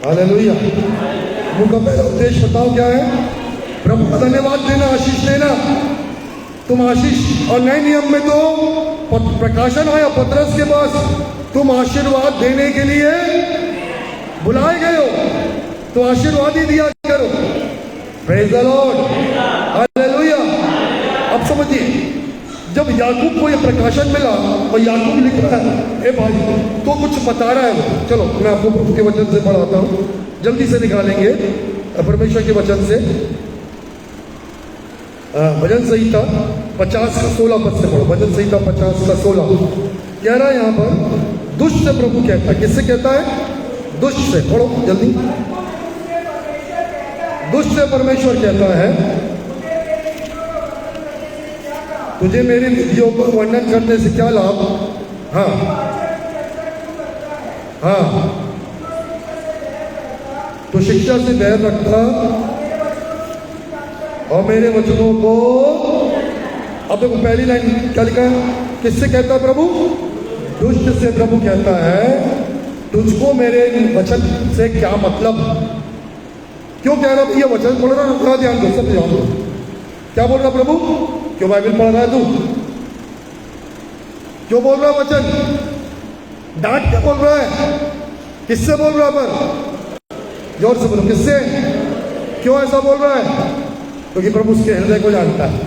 Hallelujah. मुंह का पहला उद्देश्य बताओ क्या है? प्रभु का धन्यवाद देना, आशीष देना। तुम आशीष, और नए नियम में तो प्रकाशन आया पतरस के पास, तुम आशीर्वाद देने के लिए बुलाए गए हो, तो आशीर्वाद ही दिया करो। Praise the Lord, hallelujah. अब समझिए, जब याकूब को ये प्रकाशन मिला और याकूब लिख रहा है ए भाई, तो कुछ बता रहा है वो। चलो मैं आपको प्रभु के वचन से पढ़ाता हूँ, जल्दी से निकालेंगे परमेश्वर के वचन से। भजन संहिता 50 का 16 पद से पढ़ो। भजन संहिता 50 का 16 कह रहा है यहाँ पर, दुष्ट से प्रभु कहता है। किससे कहता है? दुष्ट से। पढ़ो जल्दी। दुष्ट से परमेश्वर कहता है, तुझे मेरी विधियों को वर्णन करने से क्या लाभ? हाँ हाँ, तो शिक्षा से बैर रखता और मेरे वचनों को। अब देखो पहली लाइन क्या लिखा है? किससे कहता है प्रभु? दुष्ट से प्रभु कहता है, तुझको मेरे वचन से क्या मतलब? क्यों कह रहा है? ये वचन पढ़ रहा है, थोड़ा ध्यान दो, सब ध्यान दो। क्या बोल रहा प्रभु? क्यों बाइबल पढ़ रहा है तू? क्यों बोल रहा है वचन? डांट क्या बोल रहा है? किससे बोल रहा है? पर जोर से बोलो, किससे? क्यों ऐसा बोल रहा है? क्योंकि प्रभु उसके हृदय को जानता है।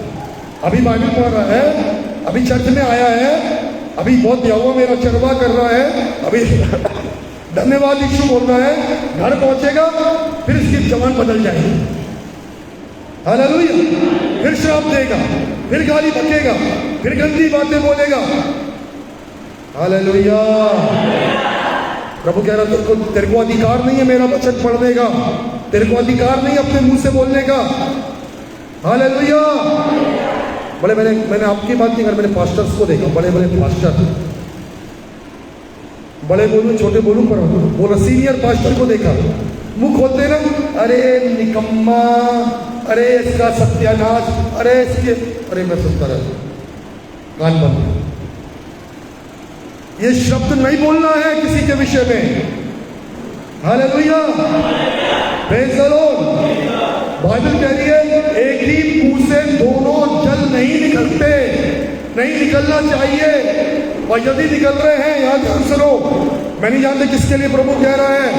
अभी बाइबल पढ़ रहा है, अभी चर्च में आया है, अभी बहुत यहोवा मेरा चरवा कर रहा है, अभी धन्यवाद यीशु बोल रहा है, घर पहुंचेगा फिर इसकी जवान बदल जाएगी। हालेलुया। फिर श्राप देगा, फिर गाली बकेगा, फिर गंदी बातें बोलेगा। हालेलुया। प्रभु कह रहा तेरे को अधिकार नहीं है मेरा वचन पढ़ने का, तेरे को अधिकार नहीं अपने मुंह से बोलने का। हालेलुया। बड़े मैंने आपकी बात नहीं कर, मैंने पास्टर्स को देखा, बड़े बड़े पास्टर, बड़े बोलूं छोटे बोलूं, पर बोला सीनियर पास्टर को देखा, मुंह खोलते ना, अरे निकम्मा, अरे इसका सत्यानाश, अरे इसके, अरे मैं सुनता रहता, कान बंद। ये शब्द नहीं बोलना है किसी के विषय में। Hallelujah. Praise the Lord. Bible कह रही है, एक ही मुंह से दोनों जल नहीं निकलते, नहीं निकलना चाहिए। और यदि निकल रहे हैं, यहां ध्यान सुनो, मैं नहीं जानता किसके लिए प्रभु कह रहा है।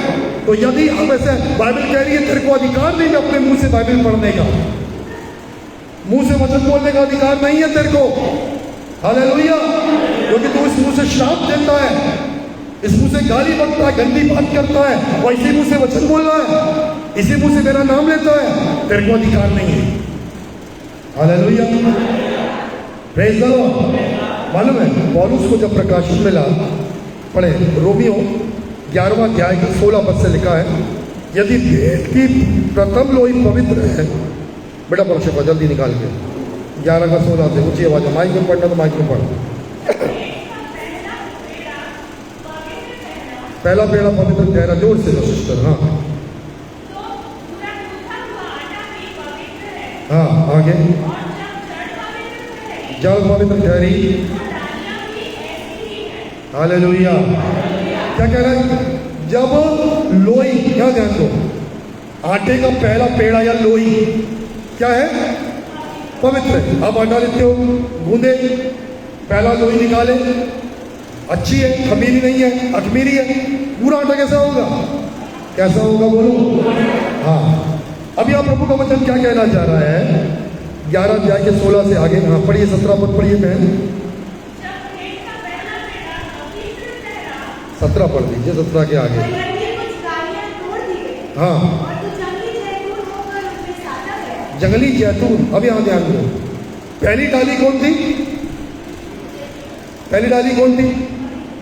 तो यदि हम ऐसे, बाइबल कह रही है तेरे को अधिकार नहीं है अपने मुंह से बाइबल पढ़ने का, मुंह से वचन बोलने का अधिकार नहीं है तेरे को। हालेलुया। क्योंकि तू इस मुंह से श्राप देता है, इस मुंह से गाली बकता है, गंदी बात करता है, और इसी मुंह से वचन बोल रहा है, इसी मुंह से मेरा नाम लेता है, तेरे को अधिकार नहीं है। हालेलुया। Praise the Lord. मालूम है पौलुस को जब प्रकाशन मिला, पढ़े रोमियो 11वां अध्याय का 16 पद से लिखा है, यदि भेंट की प्रथम लोई पवित्र है, बेटा पढ़ो को जल्दी निकाल के 11 का 16 से ऊंची आवाज में, माइक में पढ़ना तो माइक में पढ़। पहला पेड़ा पवित्र ठहरा, जोर से लो सिस्टर। हाँ आगे, जल पवित्र ठहरी। हालेलुया। क्या कह रहा है? जब लोई, क्या ध्यान दो, आटे का पहला पेड़ा या लोई क्या है? पवित्र है। आप आटा लेते हो, गूंदे, पहला लोई निकाले, अच्छी है, खमीरी नहीं है, अखमीरी है, पूरा आटा कैसा होगा? कैसा होगा बोलो? हाँ। अब यहाँ प्रभु का वचन क्या कहना चाह रहा है? 11 अध्याय के 16 से आगे, हाँ पढ़िए, 17 पद पढ़िए बहन। 17 पढ़ दीजिए, 17 के आगे। हाँ, जंगली जैतून। अब यहाँ ध्यान दो, पहली डाली कौन थी? पहली डाली कौन थी?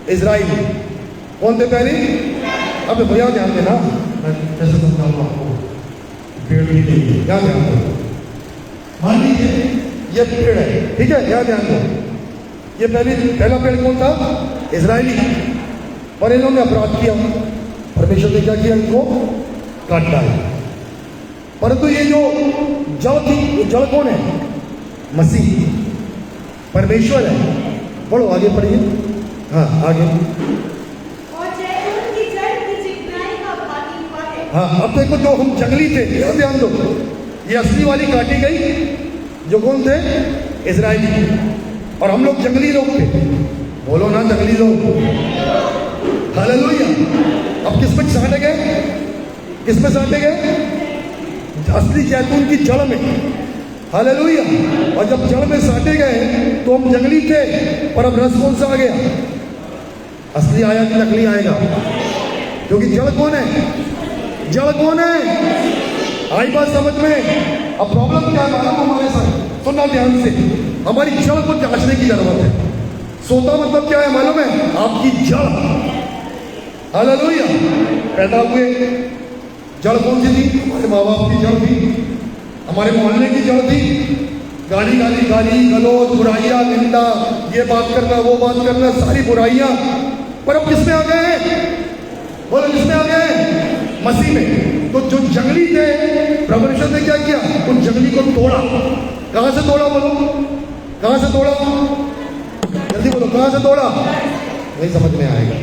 इजराइल। कौन थे पहली? अब भैया ध्यान देना, मैं कैसे समझाऊंगा आपको, पेड़ भी नहीं, क्या ध्यान दो। मान लीजिए ये पेड़ है, ठीक है, यहाँ ध्यान दो, ये पहला पेड़ कौन था? इजराइली। और इन्होंने अपराध किया, परमेश्वर ने क्या किया? इनको काट डाला। परंतु ये जो जड़ थी, जड़ कौन है? मसीह, परमेश्वर है। पढ़ो आगे, पढ़िए। हाँ आगे। और जैतून की जड़ की चिकनाई का भागी फल हाँ, अब देखो जो हम जंगली थे, ध्यान दो, ये असली वाली काटी गई, जो कौन थे? इजरायली। और हम लोग जंगली लोग थे, बोलो ना जंगली लोग। हालेलुया। अब किस में साटे गए? किस में साटे गए? असली जैतून की जड़ में। हालेलुया। और जब जड़ में साटे गए तो हम जंगली थे, पर अब रस कौन सा आ गया? असली आया कि नकली आएगा? क्योंकि जड़ कौन है? जड़ कौन है? आई बात समझ में? अब प्रॉब्लम क्या है मालूम हमारे साथ? सुनना ध्यान से, हमारी जड़ को जांचने की जरूरत है। सोता मतलब क्या है मालूम है? आपकी जड़। हालेलुया। पैदा हुए, जड़ कौन सी थी? हमारे माँ बाप की जड़ थी, हमारे मोहल्ले की जड़ थी। गाली गाली गाली गलौज, बुराइयां, निंदा, ये बात करना, वो बात करना, सारी बुराइयां। पर अब किसमें आ गए? बोलो किसमें आ गए? मसीह में। तो जो जंगली थे, प्रभु यीशु ने क्या किया? उन जंगली को तोड़ा। कहां से तोड़ा? बोलो कहां से तोड़ा? जल्दी बोलो, कहां से तोड़ा? नहीं समझ में आएगा,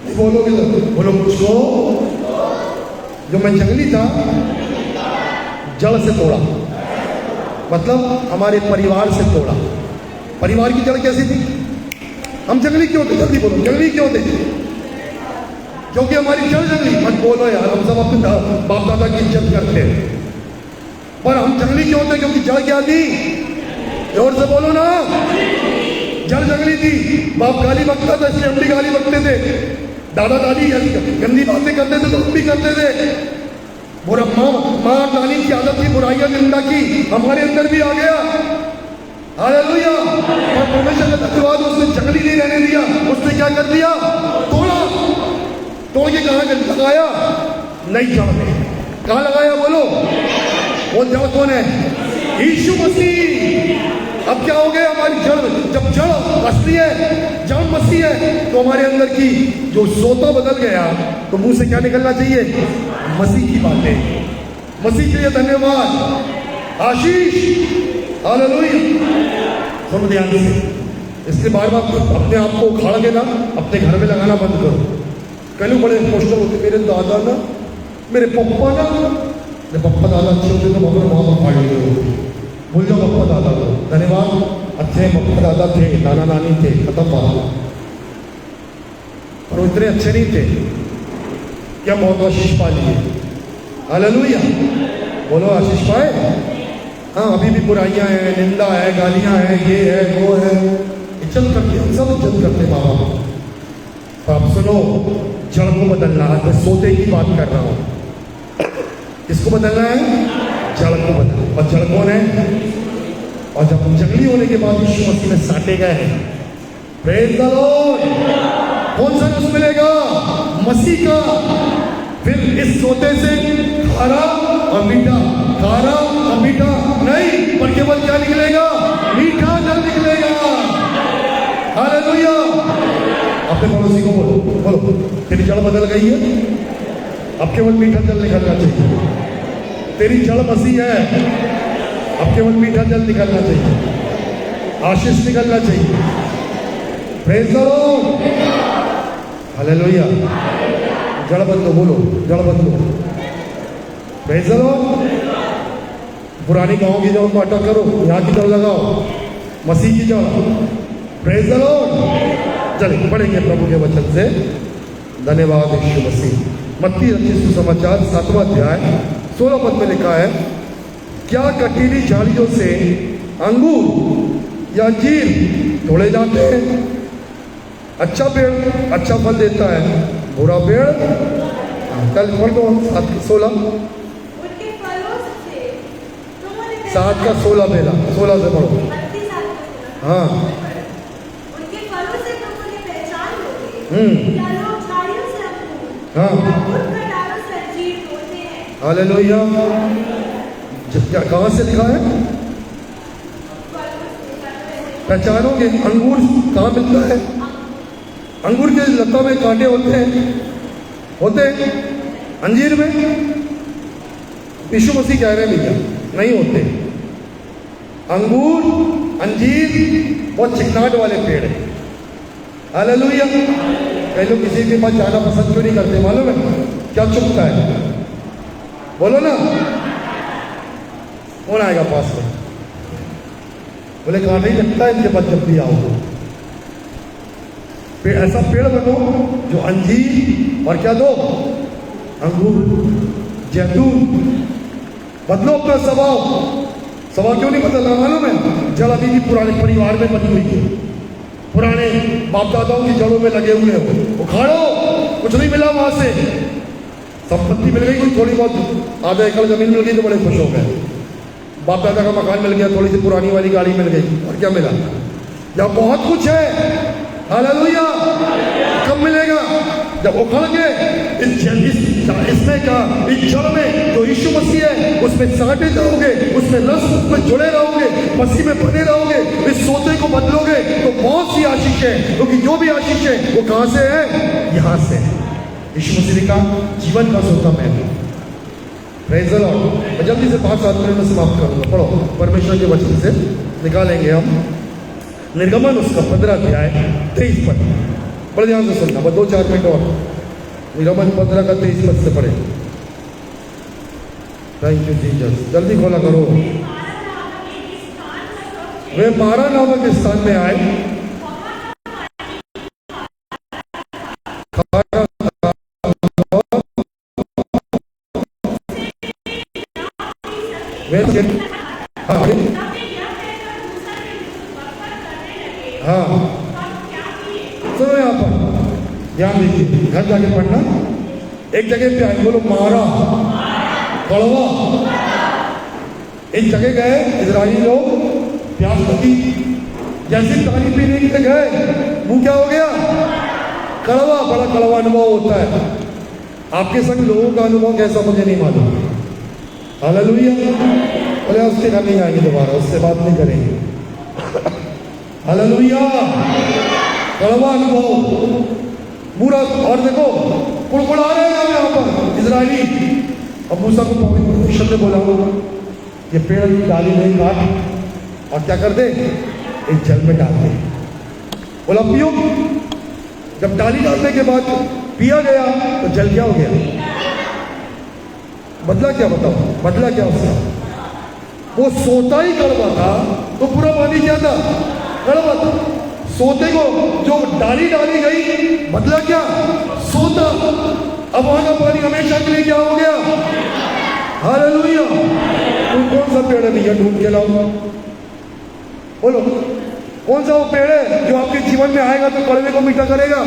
नहीं बोलोगे तो बोलो मुझको। जो मैं जंगली था, जड़ से तोड़ा, मतलब हमारे परिवार से तोड़ा। परिवार की जड़ कैसी थी? हम जंगली क्यों थे? जल्दी बोलो, जंगली क्यों थे? क्योंकि हमारी जड़ जंगली। मत बोलो यार, हम सब अपने बाप दादा की इज्जत करते हैं, पर हम जंगली क्यों थे? क्योंकि जड़ क्या थी? जोर से बोलो ना, जड़ जंगली थी। बाप गाली बकता था, इसलिए हम भी गाली बकते थे। दादा दादी गंदी बातें करते थे तो हम भी करते थे। बुरा माँ नानी की आदत थी बुराइयां निंदा की, हमारे अंदर भी आ गया। हालेलुया। और परमेश्वर का धन्यवाद, उसने जंगली नहीं रहने दिया, उसने क्या कर दिया? तोड़ा। तोड़ के कहाँ लगाया? नई जड़ में। कहाँ लगाया? बोलो। वो जड़ कौन है? यीशु मसीह। अब क्या हो गया? हमारी जड़, जब जड़ असली है, जड़ मसीह है, तो हमारे अंदर की जो सोता बदल गया, तो मुंह से क्या निकलना चाहिए? मसीह की बातें। मसीह के लिए धन्यवाद, आशीष। हालेलुया। सुनो ध्यान से, इसलिए बार बार अपने आप को उखाड़ के ना अपने घर में लगाना बंद करो। कल बड़े इमोशनल होते, मेरे दादा ना, मेरे पप्पा ना, मेरे पप्पा दादा अच्छे होते तो मगर माँ बाप फाड़ लिए होते। भूल जाओ पप्पा दादा को। धन्यवाद, अच्छे पप्पा दादा थे, नाना नानी थे, खत्म बात। और वो इतने अच्छे नहीं थे क्या बहुत आशीष पा लिए? हालेलुया। बोलो आशीष पाए। हाँ, अभी भी बुराइयां हैं, निंदा है, गालियां हैं, ये है वो है, इज्जत करते हैं, सब इज्जत करते माँ बाप। तो आप सुनो, जड़ को बदलना है। मैं सोते की बात कर रहा हूँ। किसको बदलना है? जड़ को बदलना। और जड़ कौन है? और जब हम जंगली होने के बाद यीशु मसीह में साटे गए हैं, प्रेज़ द लॉर्ड, कौन सा रस मिलेगा? मसीह का। फिर इस सोते से खारा और मीठा, खारा और मीठा नहीं, पर केवल क्या निकलेगा? मीठा जल निकलेगा। हालेलुया। अपने पड़ोसी को बोलो, बोलो तेरी जड़ बदल गई है, अब केवल मीठा जल निकलना चाहिए। तेरी जड़ मसीह है, अब केवल मीठा जल निकलना चाहिए, आशीष निकलना चाहिए। Praise the Lord. हालेलुया। जड़ बदलो, बोलो जड़ बदलो। Praise the Lord. पुरानी गांव की जड़ को हटा करो, यहाँ की जड़ लगाओ, मसीह की जड़। Praise the Lord. चलिए पढ़ेंगे प्रभु के वचन से। धन्यवाद यीशु मसीह। मत्ती रचित सुसमाचार 7वां अध्याय 16 पद में लिखा है, क्या कटीली झाड़ियों से अंगूर या अंजीर तोड़े जाते हैं? अच्छा पेड़ अच्छा फल देता है, बुरा पेड़। कल पढ़ दो 7:16। 7 का 16 मेरा 16 से पढ़ो। हाँ। हाँ। हालेलुया। क्या कहाँ से लिखा है? पहचानोगे? अंगूर कहाँ मिलता है? अंगूर के लता में कांटे होते हैं अंजीर में? यीशु मसीह कह रहे हैं भैया नहीं होते। अंगूर अंजीर बहुत चिकनाट वाले पेड़ है। हालेलुया। कई लोग किसी के पास जाना पसंद क्यों नहीं करते मालूम है? क्या चुभता है? बोलो ना, कौन आएगा पास में? बोले कांटा ही लगता है इनके पास जब भी आओ। ऐसा पेड़ बनो जो अंजीर और क्या दो, अंगूर, जैतून। बदलो अपना स्वभाव। स्वभाव क्यों नहीं बदलना मालूम है? जड़ अभी भी पुराने परिवार में बनी हुई है, पुराने बाप दादाओं की जड़ों में लगे हुए हो। उखाड़ो, कुछ नहीं मिला वहां से। संपत्ति मिल गई, कोई थोड़ी बहुत, आधा एकड़ जमीन मिल गई तो बड़े खुश हो गए। बाप दादा का मकान मिल गया, थोड़ी सी पुरानी वाली गाड़ी मिल गई, और क्या मिला? या बहुत कुछ है। हालेलुया। कब मिलेगा? जब उखड़ के इसमें का इस जड़ में जो यीशु मसीह है उसमें साटे जाओगे, उसमें रस, उसमें जुड़े रहोगे, मसीह में बने रहोगे, इस सोते को बदलोगे तो बहुत सी आशीष है। क्योंकि जो भी आशीष है वो कहां से है? यहां से। यीशु मसीह का जीवन का सोता मैं हूं। Praise the Lord. मैं जल्दी से 5-7 मिनट में समाप्त करूंगा। पढ़ो, परमेश्वर के वचन से निकालेंगे हम निर्गमन उसका 15 अध्याय 23 पद। बड़े ध्यान से सुनना, बस 2-4 मिनट और। निर्गमन 15 का 23 पद से पढ़े। Thank you Jesus. जल्दी खोला करो। वे मारा नामक स्थान में आए, हाँ सुनो यहाँ पर ध्यान दीजिए, घर जाके पढ़ना। एक जगह पे आए, बोलो मारा, कड़वा। एक जगह गए इजरायली लोग, प्यास लगी, जैसे पानी पीने के लिए गए, मुंह क्या हो गया? कड़वा। बड़ा कड़वा अनुभव होता है। आपके संग लोगों का अनुभव कैसा मुझे नहीं मालूम। हालेलुया। बोले उसके घर नहीं आएंगे दोबारा, उससे बात नहीं करेंगे। हालेलुया। कड़वा अनुभव, बुरा। और देखो कुड़कुड़ा रहे हैं यहाँ पर इजरायली। अब मूसा को परमेश्वर ने बोला ये पेड़ की डाली नहीं काट और क्या कर दे? एक जल में डाल दे। बोला पियो। जब डाली डालने के बाद पिया गया तो जल क्या हो गया? बदला क्या? बताओ, बदला क्या उसका? वो सोता ही कड़वा था तो पूरा पानी क्या था? कड़वा था। सोते को जो डाली डाली गई, बदला क्या? सोता। अब वहां का पानी हमेशा के लिए क्या हो गया? हालेलुया। तुम कौन सा पेड़ है भैया? ढूंढ के लाओ। बोलो कौन सा वो पेड़ है जो आपके जीवन में आएगा तो कड़वे को मीठा करेगा?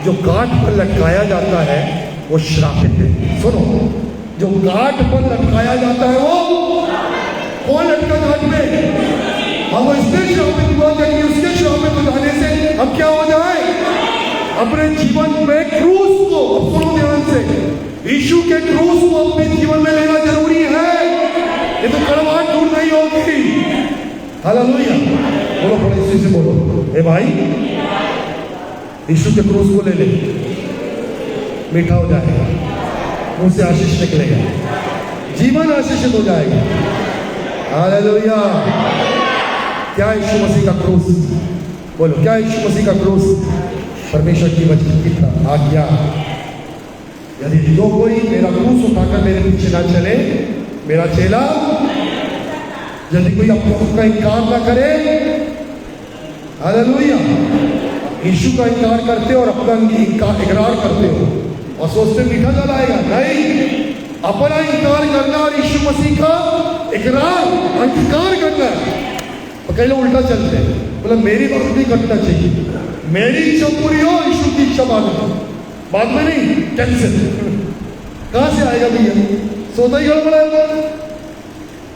जो काठ पर लटकाया जाता है वो श्रापित है। सुनो, जो काठ पर लटकाया जाता है वो कौन लटका काठ में? हम इसलिए श्रापित हुआ ताकि उसके श्रापित हो जाने से हम क्या हो जाए? अपने जीवन में क्रूस को, सुनो ध्यान से, यीशु के क्रूस को अपने जीवन में लेना जरूरी है। ये तो कड़वाहट दूर नहीं होगी। हालेलुया। बोलो बड़े इसी से बोलो, ए भाई यीशु के क्रूस को ले ले, मीठा हो जाएगा, मुंह से आशीष निकलेगा, जीवन आशीषित हो जाएगा। हालेलुया। क्या यीशु मसीह का क्रूस? बोलो क्या यीशु मसीह का क्रूस? परमेश्वर की वचन की आज्ञा। यदि जो कोई मेरा क्रूस उठाकर मेरे पीछे ना चले, मेरा चेला, यदि कोई आपका इनकार ना करे, हालेलुया, यीशु का इनकार करते हो और अपना इकरार करते हो और सोचते मीठा जल आएगा, नहीं, अपना इनकार करना और यीशु मसीह का इकरार, अंगीकार करना। तो कई लोग उल्टा चलते हैं, बोला मेरी बात नहीं करना चाहिए, मेरी इच्छा पूरी हो, यीशु की इच्छा बाद में नहीं, कैंसिल। कहां से आएगा भैया? सोता ही गड़बड़ा है।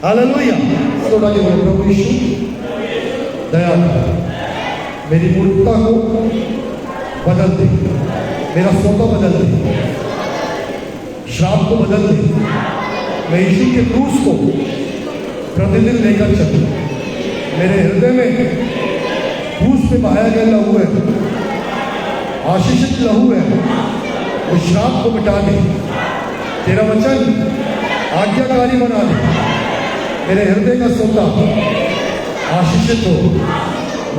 हालेलुया। सोता के बोले प्रभु यीशु दया कर, मेरी मूर्खता को बदल दे, मेरा सोता बदल दे, श्राप को बदल दे, मैं यीशु के क्रूस को प्रतिदिन लेकर चलूं। मेरे हृदय में क्रूस पे बहाया गया लहू है, आशीषित लहू है, वो श्राप को मिटा दे, तेरा वचन आज्ञाकारी बना दे, मेरे हृदय का सोता आशीषित हो,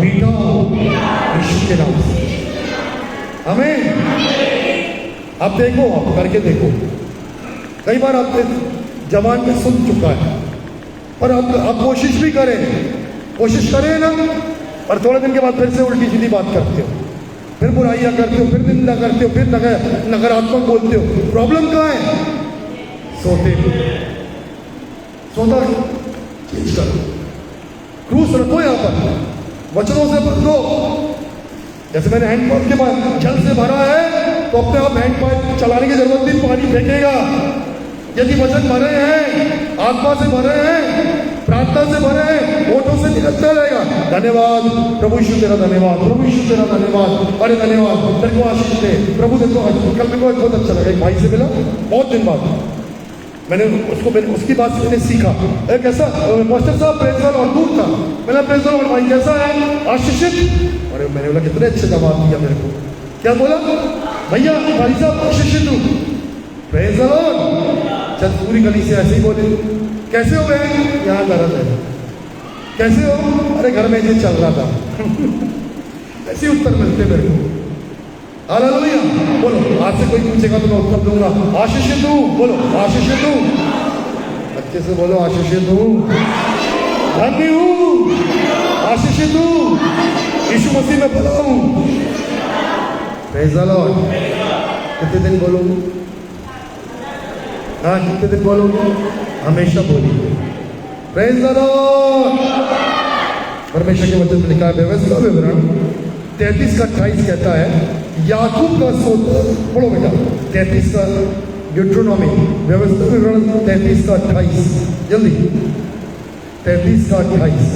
मीठा हो, यीशु के नाम से। आमीन। अब देखो, आप करके देखो, कई बार आपके जबान पे सुन चुका है, पर आप कोशिश भी करें ना, और थोड़े दिन के बाद फिर से उल्टी सीधी बात करते हो, फिर बुराइयां करते हो, फिर निंदा करते हो, फिर नकारात्मक बोलते हो। प्रॉब्लम कहाँ है? सोता चेंज करो, क्रूस रखो यहाँ पर, वचनों से बदलो। जैसे मैंने हैंडपंप के बाद जल से भरा है तो अपने आप हैंडपंप चलाने की जरूरत नहीं, पानी फेंकेगा। यदि वचन भरे हैं, आत्मा से भरे हैं, प्रार्थना से भरे हैं, होठों से निकलता रहेगा, धन्यवाद प्रभु यीशु तेरा धन्यवाद, प्रभु यीशु तेरा धन्यवाद, अरे धन्यवाद, तेरे को आशीष दे प्रभु। देखो कल मेरे को बहुत अच्छा लगा, एक भाई से मिला बहुत दिन बाद, मैंने उसकी बात से मैंने सीखा। एक ऐसा मास्टर साहब प्रेजर और दूर था, मैंने प्रेजर और भाई कैसा है? आशीषित। अरे मैंने बोला कितने अच्छे जवाब दिया मेरे को। क्या बोला? भैया भाई साहब आशीषित हूँ, प्रेजर। चल पूरी गली से ऐसे ही बोले, कैसे हो गए? यहाँ दर्द है। कैसे हो? अरे घर में ये चल रहा था। ऐसे उत्तर मिलते मेरे को। हालेलुया। बोलो, आज से कोई पूछेगा तो मैं उत्तर दूंगा, आशीषित हूँ। बोलो, आशीषित हूँ। अच्छे से बोलो, आशीषित हूँ, धन्य हूँ, आशीषित हूँ, यीशु मसीह में भला हूँ। Praise the Lord. कितने दिन बोलोगे? हाँ, कितने दिन बोलोगे? हमेशा बोलिए प्रेज़ द लॉर्ड। परमेश्वर के वचन में लिखा है, व्यवस्था विवरण 33:28 कहता है, याकूब का सोता, पढ़ो बेटा 33 का ड्यूट्रोनॉमी, व्यवस्था विवरण 33:28, जल्दी 33:28।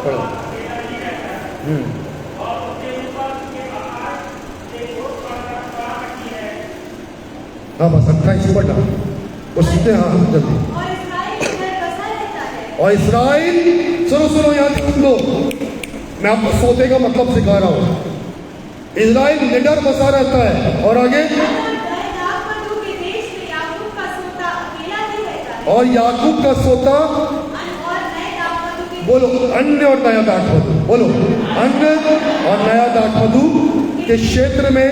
पढ़ो। हाँ बस 28 पढ़ा वो सीधे। हाँ जल्दी। और इस्राइल, सुनो याद सुन लो, मैं आपको सोते का मतलब सिखा रहा हूं। इस्राइल निडर बसा रहता है, और आगे, और याकूब का सोता, बोलो अन्य और नया दाखमधु, बोलो अन्य और नया दाखमधु के क्षेत्र में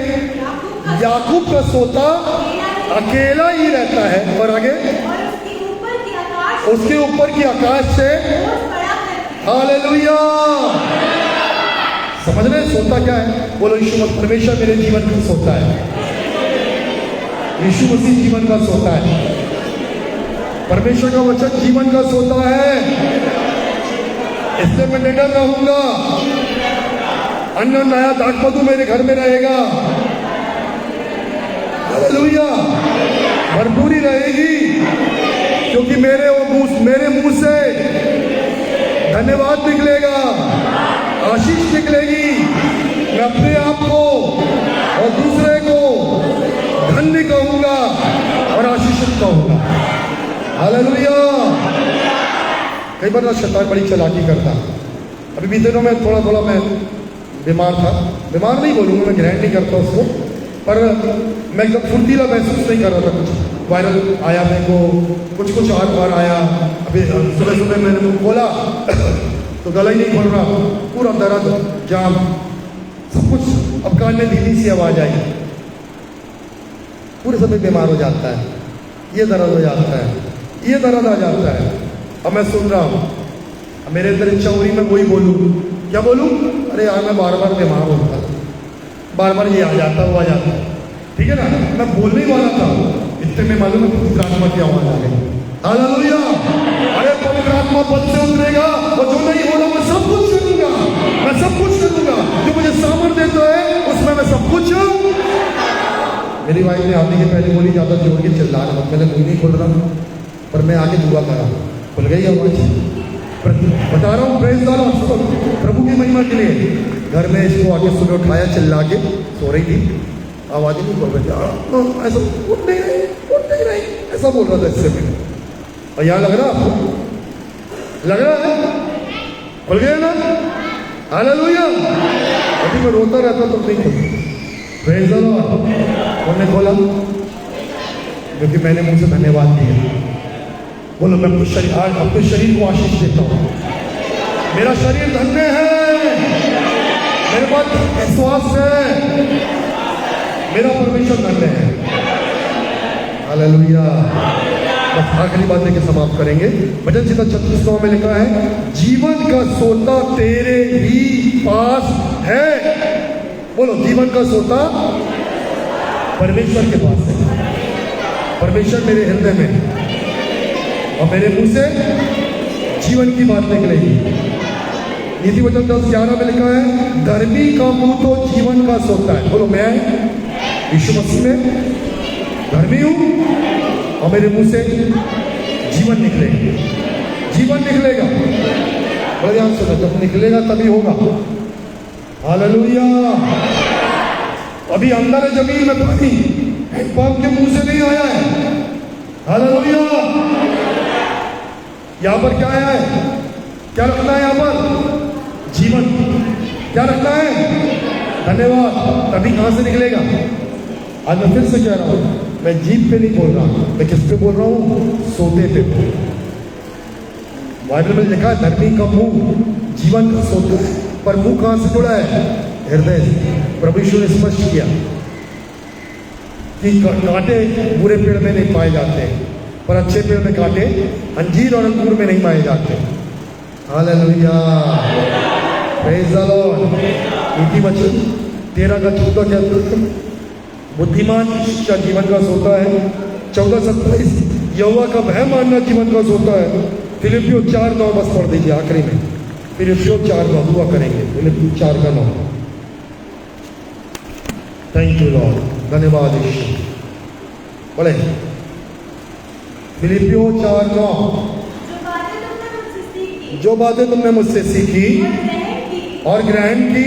याकूब का सोता अकेला ही रहता है, और आगे, उसके ऊपर की आकाश से, हालेलुया। समझ रहे सोता क्या है? बोलो यीशु मसीह, परमेश्वर मेरे जीवन का सोता है, यीशु मसीह जीवन का सोता है, परमेश्वर का वचन जीवन का सोता है, इसलिए मैं निडर रहूंगा। अन्य नया दाखमधु मेरे घर में रहेगा, हालेलुया, भरपूरी रहेगी, क्योंकि मेरे मुंह से धन्यवाद निकलेगा, आशीष निकलेगी। मैं अपने आप को और दूसरे को धन्य कहूंगा और आशीषित कहूंगा, हालेलुया। कई बार शैतान बड़ी चालाकी करता। अभी बीते दिनों में थोड़ा मैं बीमार था, बीमार नहीं बोलूँगा, मैं ग्रहण नहीं करता उसको, पर मैं एकदम फुर्तीला महसूस नहीं कर रहा था। कुछ वायरल आया मेरे को, कुछ और आया। अभी सुबह मैंने मुंह खोला तो गला ही नहीं खोल रहा, पूरा दर्द, जाम, सब कुछ। अब कान में धीमी सी आवाज आई, पूरे समय बीमार हो जाता है, ये दर्द हो जाता है, ये दर्द आ जाता है। अब मैं सुन रहा हूँ, मेरे अंदर इच्छा हो रही मैं वही बोलूँ। क्या बोलूँ? अरे यार मैं बार बीमार होता, बार ये आ जाता, वो आ जाता, ठीक है ना। मैं बोलने वाला था, इतने में मालूम है पवित्र आत्मा की आवाज आ गई, हालेलुया। अरे पवित्र आत्मा पद से उतरेगा, और जो नहीं हो रहा मैं सब कुछ करूंगा, मैं सब कुछ करूंगा, जो मुझे सामर्थ्य देता है उसमें मैं सब कुछ। मेरी वाइफ ने आने के पहले बोली, ज्यादा जोर के चिल्ला रहा, मैंने मुंह नहीं खोल रहा, पर मैं आगे दुआ करा, खुल गई आवाज। बता रहा हूँ प्रेज़ द लॉर्ड, प्रभु की महिमा के लिए। घर में इसको आगे सुबह उठाया, चिल्ला के सो रही थी, आवाज ही नहीं बोल रही, ऐसा उठ नहीं रही, ऐसा बोल रहा था इससे भी। और यहाँ लग रहा आपको, लग रहा है खुल गया ना, हालेलुया। अभी मैं रोता रहता तो नहीं खुलती, प्रेज़ द लॉर्ड। उन्होंने खोला क्योंकि मैंने मुझसे धन्यवाद दिया। बोलो मैं अपने शरीर को आशीष देता हूँ, मेरा शरीर धन्य है, मेरे पास विश्वास है, मेरा परमेश्वर धन्य है। हालेलुया। बस आखिरी बात लेके समाप्त करेंगे। भजन संहिता 36 में लिखा है, जीवन का सोता तेरे ही पास है। बोलो, जीवन का सोता परमेश्वर के पास है। परमेश्वर मेरे हृदय में है और मेरे मुंह से जीवन की बात निकलेगी। नीति वचन 10:11 में लिखा है, धर्मी का मुंह तो जीवन का सोता है। बोलो, मैं यीशु मसीह में धर्मी हूं और मेरे मुंह से जीवन निकलेगा। जीवन निकलेगा। बड़ा ध्यान सुनो, जब निकलेगा तभी होगा। हालेलुया। अभी अंदर है जमीन में पानी, पंप के मुंह से नहीं आया है। हालेलुया। यहां पर क्या आया है? क्या रखना है यहां पर? जीवन। क्या रखना है? धन्यवाद। तभी कहां से निकलेगा? आज मैं फिर से कह रहा हूं, मैं जीभ पे नहीं बोल रहा, मैं किस पे बोल रहा हूं? सोते पे। बाइबल में लिखा है, धर्मी का मुंह जीवन का सोता है। पर मुंह कहां से जुड़ा है? हृदय से। प्रभु यीशु ने स्पष्ट किया कि कांटे बुरे पेड़ में नहीं पाए जाते, पर अच्छे पेड़ में कांटे अंजीर और अंगूर में नहीं पाए जाते। हालेलुया। Praise the Lord. नीति वचन 13:14 कहते हैं, बुद्धिमान का जीवन का सोता है। 14:27, यहोवा का भय मानना जीवन का सोता है। फिलिपियों 4:9 बस पढ़ दीजिए आखिरी में। फिलिपियों 4:9 दुआ करेंगे। फिलिपियों 4:9। Thank you Lord. धन्यवाद यीशु। पढ़े फिलिपियों 4:9। जो बातें तुमने मुझसे सीखी और ग्रहण की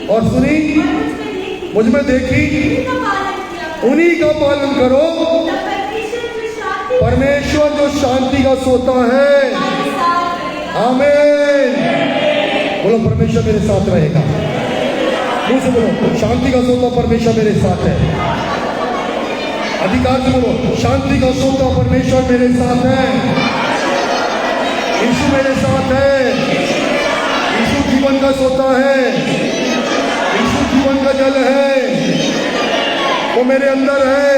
और सुनी, मुझ में देखी, उन्हीं का पालन करो। परमेश्वर जो शांति का सोता है, आमीन। बोलो, परमेश्वर मेरे साथ रहेगा। मुंह से बोलो, शांति का सोता परमेश्वर मेरे साथ है। अधिकार से बोलो, शांति का सोता परमेश्वर मेरे साथ है। यीशु मेरे साथ है। यीशु जीवन का सोता है। यीशु जीवन का जल है, वो मेरे अंदर है।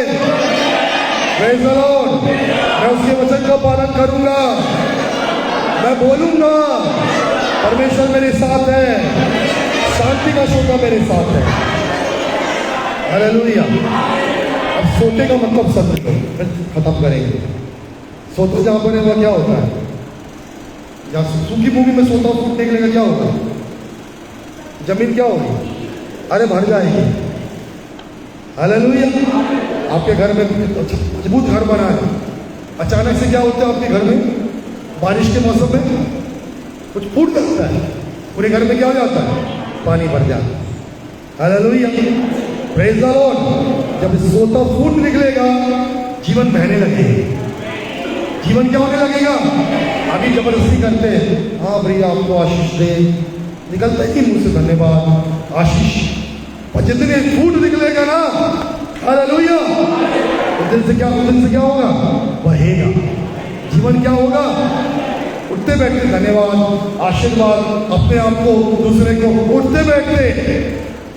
Praise the Lord. मैं उसके वचन का पालन करूंगा। मैं बोलूंगा, परमेश्वर मेरे साथ है। शांति का सोता मेरे साथ है। हालेलुया। अब सोते का मतलब समझ लो, खत्म करेंगे। सोते जहां पर है वह क्या होता है? या सूखी भूमि में सोता फूट निकलेगा, क्या होगा? जमीन क्या होगी? अरे भर जाएगी। हालेलुया। आपके घर में मजबूत घर बना है, अचानक से क्या होता है आपके घर में? बारिश के मौसम में कुछ फूट जाता है, पूरे घर में क्या हो जाता है? पानी भर जाता है। हालेलुया। Praise the Lord. जब सोता फूट निकलेगा, जीवन बहने लगेगा। जीवन क्या होने लगेगा? अभी जबरदस्ती करते हैं, हाँ भैया आपको आशीष दे, निकलता ही मुंह से धन्यवाद आशीष। और जितने फूट निकलेगा ना, हालेलुया, उस दिन से क्या होगा? बहेगा। जीवन क्या होगा? उठते बैठते धन्यवाद आशीर्वाद, अपने आप को दूसरे को उठते बैठते।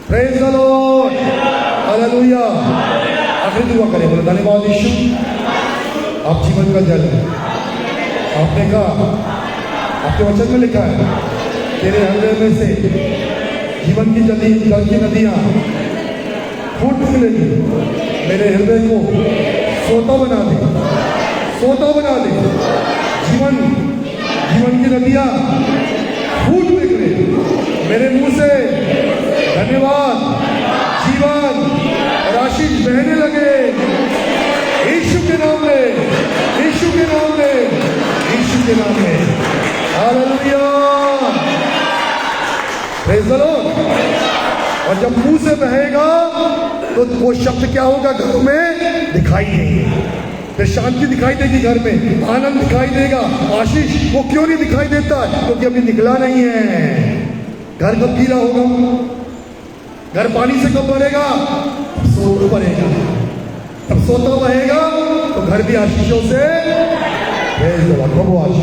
Praise the Lord. हालेलुया। आखिरी दुआ करें, बोलो धन्यवाद यीशु, आप जीवन का जल है। आपने कहा, आपके वचन में लिखा है, तेरे हृदय में से जीवन की जल की नदियां फूट निकलेगी। मेरे हृदय को सोता बना दे, सोता बना दे। जीवन की नदियां फूट निकले मेरे मुंह से। धन्यवाद, जीवन और आशीष बहने लगे यीशु के नाम में, यीशु के नाम में, यीशु के नाम में। हालेलुया। Praise the Lord. और जब मुंह से बहेगा तो वो शब्द क्या होगा? घरों में दिखाई देंगे। फिर शांति दिखाई देगी घर में, आनंद दिखाई देगा, आशीष। वो क्यों नहीं दिखाई देता? क्योंकि अभी निकला नहीं है। घर कब गीला होगा? घर पानी से कब भरेगा? सोता भरेगा। तब सोता बहेगा तो घर भी आशीषों से, प्रभु आशीष।